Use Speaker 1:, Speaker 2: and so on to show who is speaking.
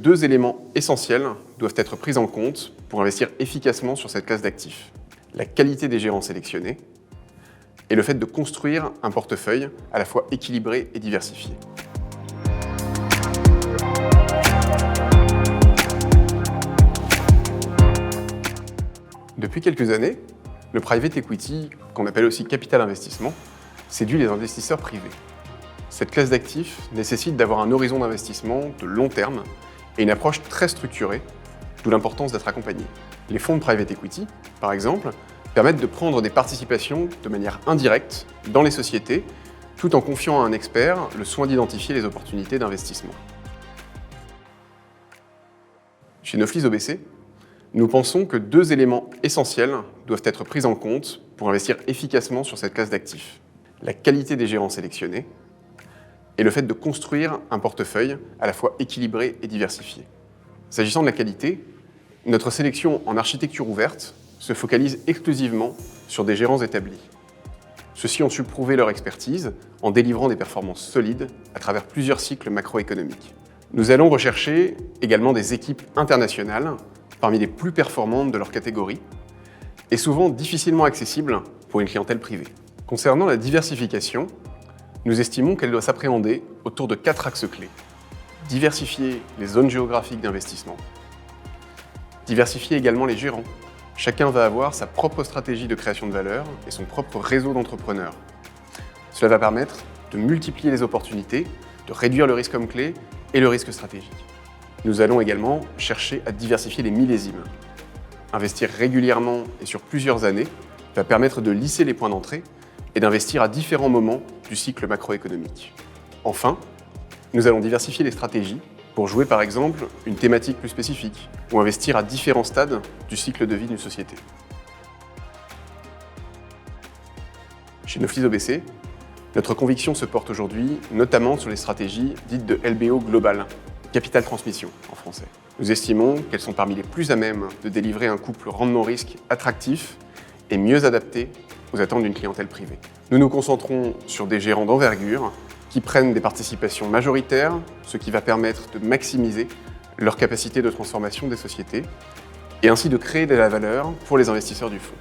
Speaker 1: deux éléments essentiels doivent être pris en compte pour investir efficacement sur cette classe d'actifs. La qualité des gérants sélectionnés et le fait de construire un portefeuille à la fois équilibré et diversifié. Depuis quelques années, le private equity, qu'on appelle aussi capital investissement, séduit les investisseurs privés. Cette classe d'actifs nécessite d'avoir un horizon d'investissement de long terme et une approche très structurée, d'où l'importance d'être accompagné. Les fonds de private equity, par exemple, permettent de prendre des participations de manière indirecte dans les sociétés, tout en confiant à un expert le soin d'identifier les opportunités d'investissement. Chez Neuflize OBC, nous pensons que deux éléments essentiels doivent être pris en compte pour investir efficacement sur cette classe d'actifs. La qualité des gérants sélectionnés et le fait de construire un portefeuille à la fois équilibré et diversifié. S'agissant de la qualité, notre sélection en architecture ouverte se focalise exclusivement sur des gérants établis. Ceux-ci ont su prouver leur expertise en délivrant des performances solides à travers plusieurs cycles macroéconomiques. Nous allons rechercher également des équipes internationales parmi les plus performantes de leur catégorie et souvent difficilement accessibles pour une clientèle privée. Concernant la diversification, nous estimons qu'elle doit s'appréhender autour de 4 axes clés. Diversifier les zones géographiques d'investissement. Diversifier également les gérants. Chacun va avoir sa propre stratégie de création de valeur et son propre réseau d'entrepreneurs. Cela va permettre de multiplier les opportunités, de réduire le risque homme clé et le risque stratégique. Nous allons également chercher à diversifier les millésimes. Investir régulièrement et sur plusieurs années va permettre de lisser les points d'entrée et d'investir à différents moments du cycle macroéconomique. Enfin, nous allons diversifier les stratégies pour jouer par exemple une thématique plus spécifique ou investir à différents stades du cycle de vie d'une société. Chez Neuflize OBC, notre conviction se porte aujourd'hui notamment sur les stratégies dites de LBO global, capital transmission en français. Nous estimons qu'elles sont parmi les plus à même de délivrer un couple rendement-risque attractif et mieux adapté aux attentes d'une clientèle privée. Nous nous concentrons sur des gérants d'envergure qui prennent des participations majoritaires, ce qui va permettre de maximiser leur capacité de transformation des sociétés et ainsi de créer de la valeur pour les investisseurs du fonds.